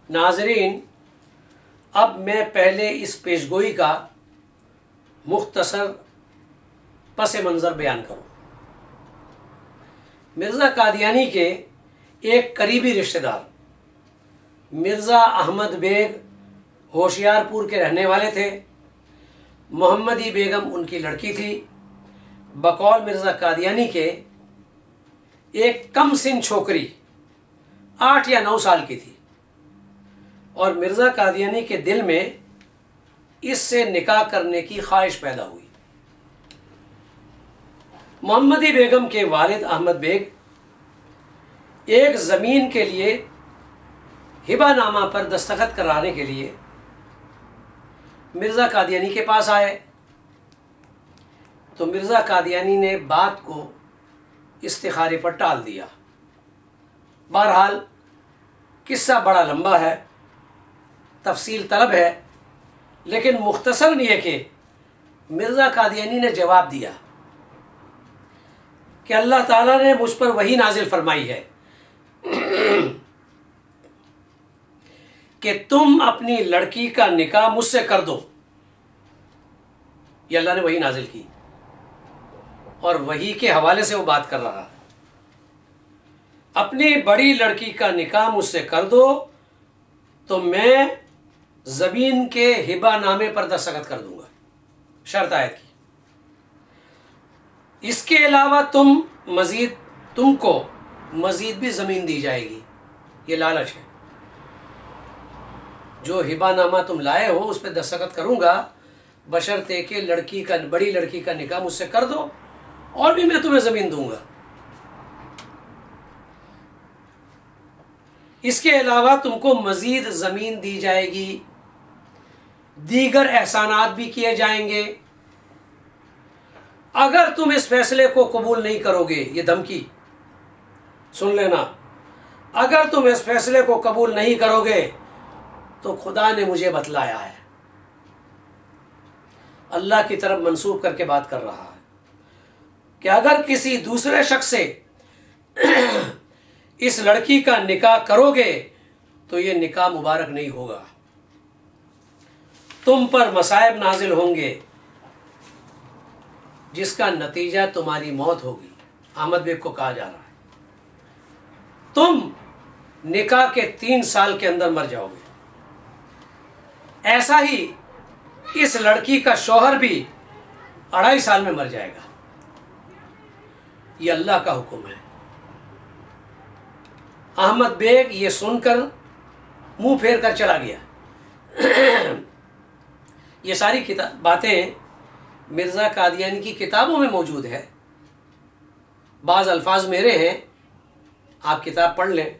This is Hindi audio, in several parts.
नाज़रीन, अब मैं पहले इस पेशगोई का मुख्तसर पस मंज़र बयान करूँ। मिर्ज़ा कादियानी के एक करीबी रिश्तेदार मिर्ज़ा अहमद बेग होशियारपुर के रहने वाले थे। मोहम्मदी बेगम उनकी लड़की थी। बकौल मिर्ज़ा कादियानी के एक कम सिन छोकरी 8 या 9 साल की थी और मिर्ज़ा कादियानी के दिल में इससे निकाह करने की ख्वाहिश पैदा हुई। मोहम्मदी बेगम के वालिद अहमद बेग एक ज़मीन के लिए हिबानामा पर दस्तखत कराने के लिए मिर्ज़ा कादियानी के पास आए तो मिर्ज़ा कादियानी ने बात को इस्तिखारे पर टाल दिया। बहरहाल किस्सा बड़ा लंबा है, तफसील तलब है, लेकिन मुख्तसर ये कि मिर्ज़ा कादियानी ने जवाब दिया कि अल्लाह ताला ने मुझ पर वही नाजिल फरमाई है कि तुम अपनी लड़की का निकाह मुझसे कर दो। ये अल्लाह ने वही नाजिल की और वही के हवाले से वो बात कर रहा है। अपनी बड़ी लड़की का निकाह मुझसे कर दो तो मैं ज़मीन के हिबानामे पर दस्तखत कर दूंगा। शर्त आयत की, इसके अलावा तुमको मज़ीद भी ज़मीन दी जाएगी। ये लालच है। जो हिबानामा तुम लाए हो उस पर दस्तखत करूंगा बशर्ते कि बड़ी लड़की का निकाह मुझसे कर दो और भी मैं तुम्हें ज़मीन दूंगा। इसके अलावा तुमको मज़ीद ज़मीन दी जाएगी, दीगर एहसानात भी किए जाएंगे अगर तुम इस फैसले को कबूल नहीं करोगे। ये धमकी सुन लेना, अगर तुम इस फैसले को कबूल नहीं करोगे तो खुदा ने मुझे बतलाया है। अल्लाह की तरफ मंसूब करके बात कर रहा है कि अगर किसी दूसरे शख्स से इस लड़की का निकाह करोगे तो ये निकाह मुबारक नहीं होगा। तुम पर मसाइब नाजिल होंगे जिसका नतीजा तुम्हारी मौत होगी। अहमद बेग को कहा जा रहा है तुम निकाह के 3 साल के अंदर मर जाओगे। ऐसा ही इस लड़की का शौहर भी 2.5 साल में मर जाएगा। ये अल्लाह का हुक्म है। अहमद बेग ये सुनकर मुंह फेर कर चला गया। ये सारी बातें मिर्ज़ा कादियानी की किताबों में मौजूद है। बाज़ अल्फाज मेरे हैं, आप किताब पढ़ लें।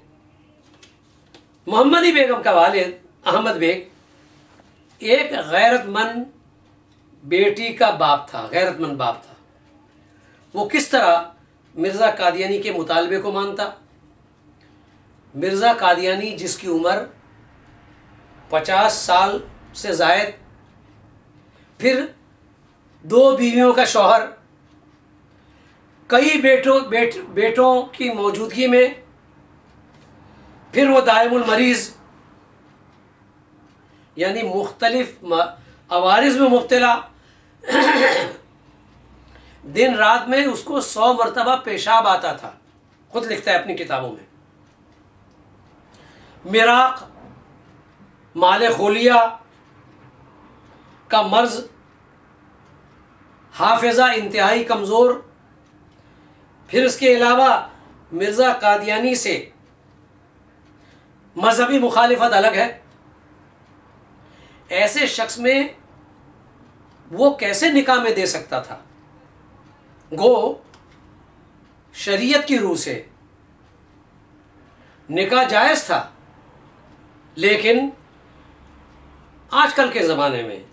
मोहम्मदी बेगम का वालिद अहमद बेग एक गैरतमंद बेटी का बाप था, गैरतमंद बाप था। वो किस तरह मिर्ज़ा कादियानी के मुतालबे को मानता। मिर्ज़ा कादियानी जिसकी उम्र 50 साल से ज़ायद, फिर 2 बीवियों का शौहर, कई बेटों की मौजूदगी में, फिर वो दायमुल मरीज़ यानी मुख्तलिफ अवारिज़ में मुब्तला, दिन रात में उसको 100 मरतबा पेशाब आता था। खुद लिखता है अपनी किताबों में। मिराक, माले खोलिया का मर्ज, हाफिज़ा इंतहाई कमज़ोर। फिर इसके अलावा मिर्ज़ा कादियानी से मजहबी मुखालिफत अलग है। ऐसे शख्स में वो कैसे निकाह में दे सकता था। गो शरीयत की रूह से निकाह जायज़ था, लेकिन आजकल के ज़माने में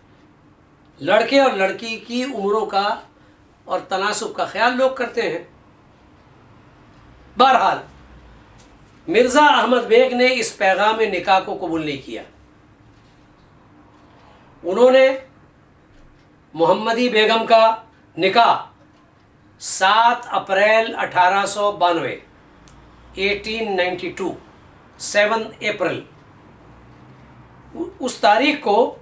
लड़के और लड़की की उम्रों का और तनासुब का ख्याल लोग करते हैं। बहरहाल मिर्ज़ा अहमद बेग ने इस पैगाम निकाह को कबूल नहीं किया। उन्होंने मोहम्मदी बेगम का निकाह 7 अप्रैल 1892 7 अप्रैल उस तारीख को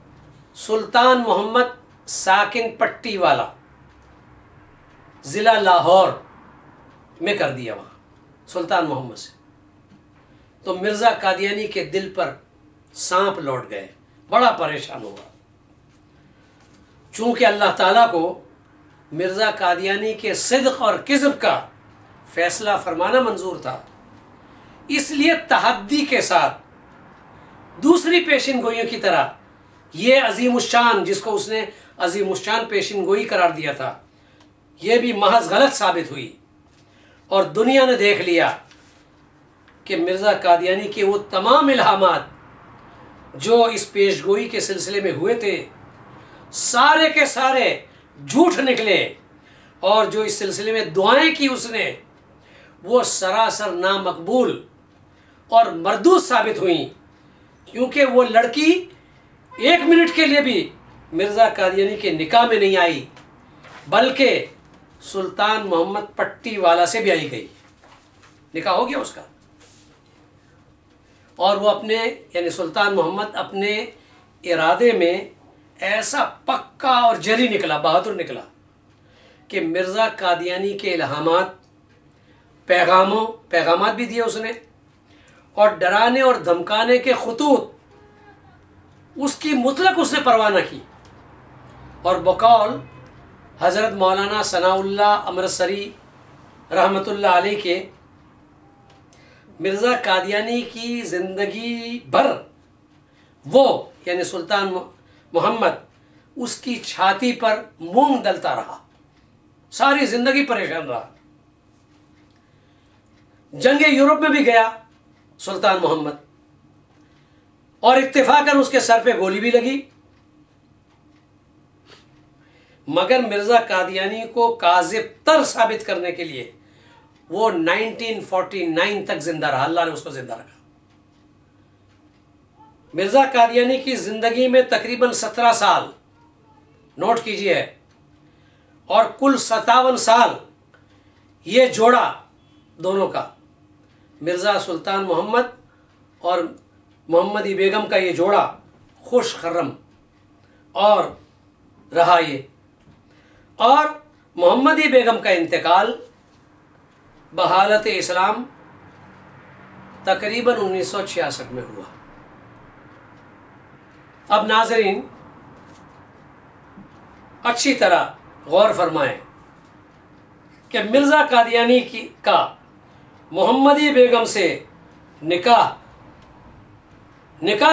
सुल्तान मोहम्मद साकिन पट्टी वाला ज़िला लाहौर में कर दिया वहाँ सुल्तान मोहम्मद से। तो मिर्ज़ा कादियानी के दिल पर सांप लौट गए, बड़ा परेशान हुआ। चूँकि अल्लाह ताला को मिर्ज़ा कादियानी के सिद्क़ और किज़्ब का फ़ैसला फरमाना मंजूर था, इसलिए तहद्दी के साथ दूसरी पेशिन गोइयों की तरह ये अज़ीमुश्शान, जिसको उसने अज़ीमुश्शान पेशिन गोई करार दिया था, ये भी महज गलत साबित हुई। और दुनिया ने देख लिया कि मिर्ज़ा कादियानी के वो तमाम इल्हामात जो इस पेशगोई के सिलसिले में हुए थे, सारे के सारे झूठ निकले, और जो इस सिलसिले में दुआएं की उसने, वो सरासर नामकबूल और मरदूद साबित हुई। क्योंकि वो लड़की एक मिनट के लिए भी मिर्ज़ा कादियानी के निकाह में नहीं आई, बल्कि सुल्तान मोहम्मद पट्टी वाला से भी आई गई, निकाह हो गया उसका। और वो अपने यानी सुल्तान मोहम्मद अपने इरादे में ऐसा पक्का और जरी निकला, बहादुर निकला कि मिर्ज़ा कादियानी के इल्हामात पैगामात भी दिए उसने, और डराने और धमकाने के खुतूत उसकी मुतलक उसने परवाह न की। और बकौल हज़रत मौलाना सनाउल्लाह अमृतसरी रहमतुल्लाह अलैह के, मिर्ज़ा कादियानी की ज़िंदगी भर वो यानी सुल्तान मोहम्मद उसकी छाती पर मूंग दलता रहा, सारी ज़िंदगी परेशान रहा। जंगे यूरोप में भी गया सुल्तान मोहम्मद, और इत्तेफाकन उसके सर पे गोली भी लगी, मगर मिर्ज़ा कादियानी को काज़िब तर साबित करने के लिए वो 1949 तक जिंदा रहा। अल्लाह ने उसको जिंदा रखा। मिर्ज़ा कादियानी की ज़िंदगी में तकरीबन 17 साल, नोट कीजिए, और कुल 57 साल ये जोड़ा दोनों का, मिर्ज़ा सुल्तान मोहम्मद और मोहम्मदी बेगम का ये जोड़ा खुश खर्रम और रहा ये। और मोहम्मदी बेगम का इंतकाल बहालत इस्लाम तकरीबन 1966 में हुआ। अब नाज़रीन अच्छी तरह गौर फरमाएं कि मिर्ज़ा कादियानी का मोहम्मदी बेगम से निकाह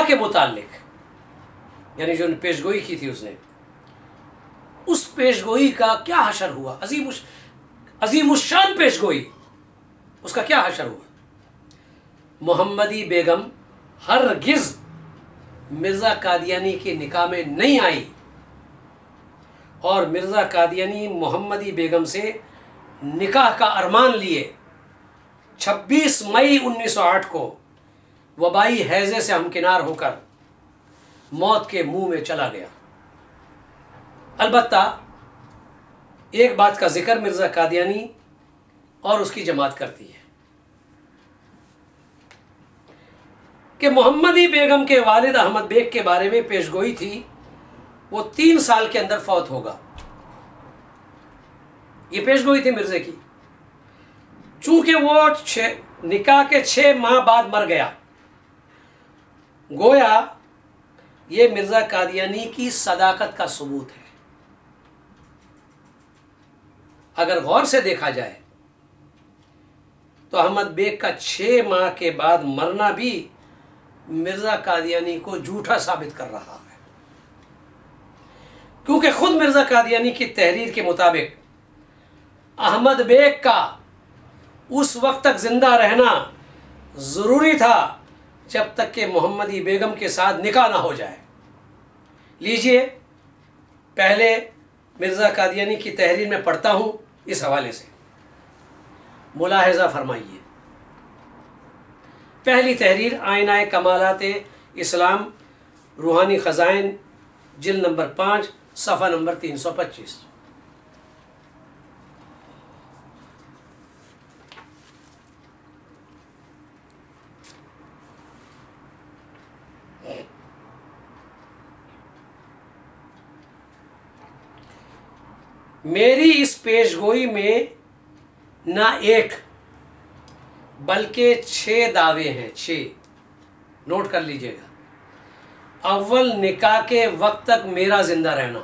के मुताल्लिक, यानी जो पेशगोई की थी उसने, उस पेशगोई का क्या हशर हुआ, अज़ीमुश्शान पेशगोई, उसका क्या हशर हुआ। मोहम्मदी बेगम हरगिज़ मिर्ज़ा कादियानी के निकाह में नहीं आई, और मिर्ज़ा कादियानी मोहम्मदी बेगम से निकाह का अरमान लिए 26 मई 1908 को वबाई हैज़े से हमकिनार होकर मौत के मुंह में चला गया। अलबत्ता एक बात का जिक्र मिर्ज़ा कादियानी और उसकी जमात करती है कि मोहम्मदी बेगम के वालिद अहमद बेग के बारे में पेशगोई थी, वो 3 साल के अंदर फौत होगा। ये पेशगोई थी मिर्ज़े की। चूंकि वो निकाह के 6 माह बाद मर गया, गोया ये मिर्ज़ा कादियानी की सदाकत का सबूत है। अगर गौर से देखा जाए तो अहमद बेग का 6 माह के बाद मरना भी मिर्ज़ा कादियानी को झूठा साबित कर रहा है, क्योंकि खुद मिर्ज़ा कादियानी की तहरीर के मुताबिक अहमद बेग का उस वक्त तक जिंदा रहना ज़रूरी था जब तक कि मोहम्मदी बेगम के साथ निकाह ना हो जाए। लीजिए, पहले मिर्ज़ा कादियानी की तहरीर में पढ़ता हूँ, इस हवाले से मुलाहिज़ा फरमाइए। पहली तहरीर आईनाए कमालात इस्लाम रूहानी ख़ज़ाइन, जिल्द नंबर 5, सफ़ा नंबर 325। मेरी इस पेशगोई में ना एक बल्कि 6 दावे हैं, 6, नोट कर लीजिएगा। अव्वल, निकाह के वक्त तक मेरा जिंदा रहना,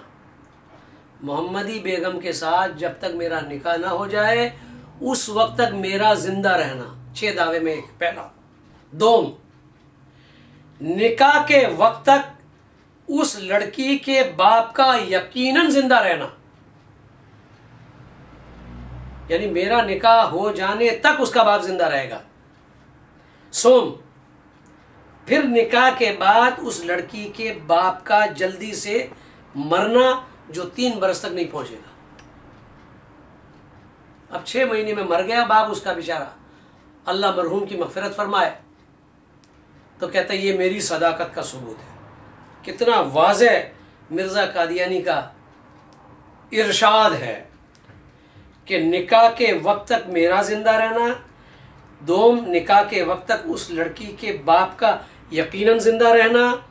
मोहम्मदी बेगम के साथ जब तक मेरा निकाह ना हो जाए उस वक्त तक मेरा जिंदा रहना, 6 दावे में एक, पहला। दो, निकाह के वक्त तक उस लड़की के बाप का यकीनन जिंदा रहना, यानी मेरा निकाह हो जाने तक उसका बाप जिंदा रहेगा। सोम, फिर निकाह के बाद उस लड़की के बाप का जल्दी से मरना जो 3 बरस तक नहीं पहुंचेगा। अब 6 महीने में मर गया बाप उसका बेचारा, अल्लाह मरहूम की मग़फ़िरत फरमाए, तो कहता है ये मेरी सदाकत का सबूत है। कितना वाज़ेह मिर्ज़ा कादियानी का इरशाद है कि निकाह के वक्त तक मेरा ज़िंदा रहना, दोम, निकाह के वक्त तक उस लड़की के बाप का यकीनन ज़िंदा रहना,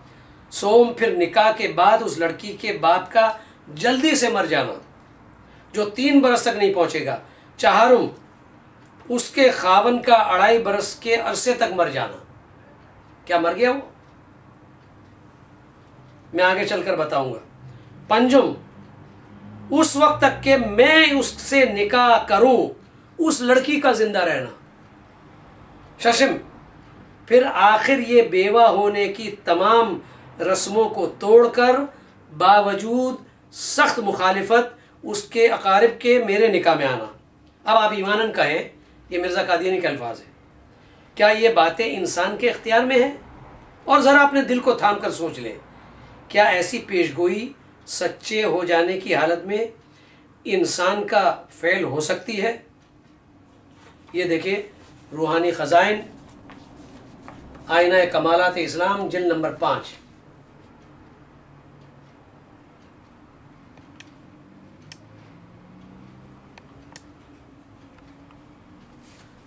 सोम, फिर निकाह के बाद उस लड़की के बाप का जल्दी से मर जाना जो 3 बरस तक नहीं पहुंचेगा, चाहरुम, उसके खावन का 2.5 बरस के अरसे तक मर जाना। क्या मर गया वो? मैं आगे चलकर बताऊंगा। पंजुम, उस वक्त तक के मैं उससे निकाह करूं, उस लड़की का जिंदा रहना। शशम, फिर आखिर ये बेवा होने की तमाम रस्मों को तोड़कर बावजूद सख्त मुखालिफत उसके अकारिब के मेरे निकाह में आना। अब आप ईमानन कहें, ये मिर्ज़ा कादियानी के अल्फाज है, क्या ये बातें इंसान के इख्तियार में हैं? और ज़रा अपने दिल को थाम कर सोच लें, क्या ऐसी पेशगोई सच्चे हो जाने की हालत में इंसान का फ़ेल हो सकती है? ये देखिए, रूहानी ख़ज़ाइन, आईना कमालात इस्लाम, जिल्द नंबर 5।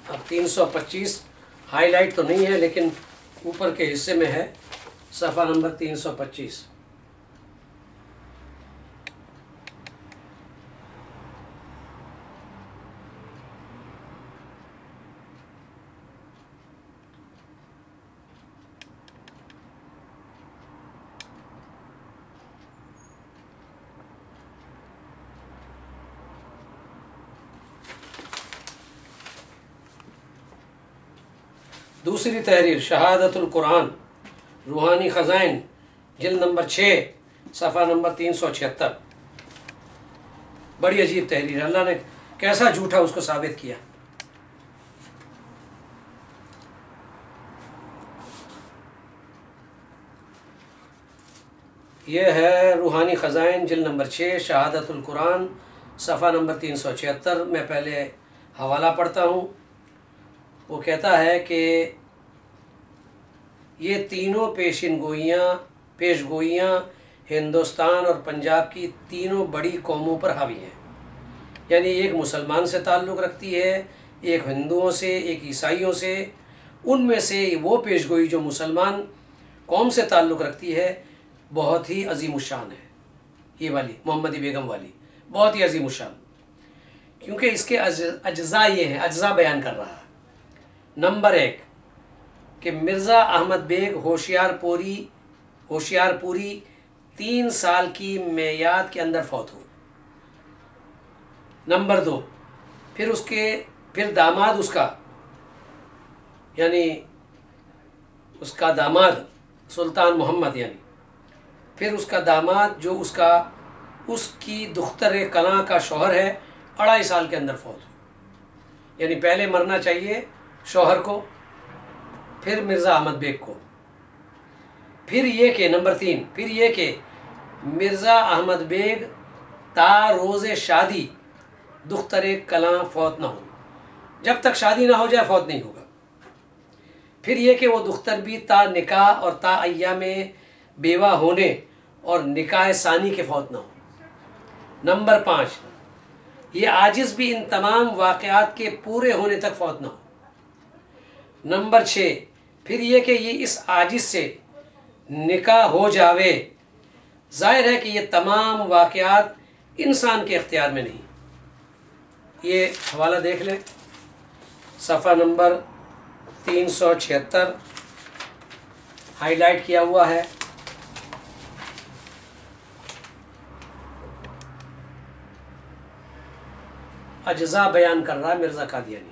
अब 325 हाईलाइट तो नहीं है लेकिन ऊपर के हिस्से में है, सफ़ा नंबर 325। दूसरी तहरीर शहादतुल कुरान, रूहानी ख़ज़ाइन, जिल्द नंबर 6, सफ़ा नंबर 376। बड़ी अजीब तहरीर, अल्लाह ने कैसा झूठा उसको साबित किया। यह है रूहानी ख़ज़ाइन, जिल्द नंबर 6, शहादतुल कुरान, सफ़ा नंबर 376। मैं पहले हवाला पढ़ता हूँ। वो कहता है कि ये तीनों पेशगोइयाँ हिंदुस्तान और पंजाब की तीनों बड़ी कौमों पर हावी हैं। यानी एक मुसलमान से ताल्लुक़ रखती है, एक हिंदुओं से, एक ईसाइयों से। उनमें से वो पेशगोई जो मुसलमान कौम से ताल्लुक़ रखती है बहुत ही अजीमुशान है। ये वाली मोहम्मदी बेगम वाली बहुत ही अजीमुशान, क्योंकि इसके अज्जा ये हैं, अज्जा बयान कर रहा है। नंबर 1 कि मिर्ज़ा अहमद बेग होशियारपुरी 3 साल की मेयाद के अंदर फौत हुए। नंबर 2, फिर दामाद उसका, यानी उसका दामाद सुल्तान मोहम्मद, यानी फिर उसका दामाद जो उसकी दुख्तर कलां का शौहर है, 2.5 साल के अंदर फौत हुए। यानी पहले मरना चाहिए शौहर को, फिर मिर्ज़ा अहमद बेग को। फिर ये कि नंबर 3, फिर ये कि मिर्ज़ा अहमद बेग ता रोज़े शादी दुख्तर कलां फौत ना हो, जब तक शादी ना हो जाए फौत नहीं होगा। फिर ये कि वो दुख्तर भी ता निकाह और ता अय्याम में बेवा होने और निकाह सानी के फौत ना हो। नंबर 5, ये आजिज़ भी इन तमाम वाक़यात के पूरे होने तक फौत ना हो। नंबर 6, फिर ये कि ये इस आजिज़ से निकाह हो जावे, ज़ाहिर है कि ये तमाम वाक़यात इंसान के इख्तियार में नहीं। ये हवाला देख लें, सफ़ा नंबर 376 हाईलाइट किया हुआ है। अज्जा बयान कर रहा है मिर्ज़ा कादियानी।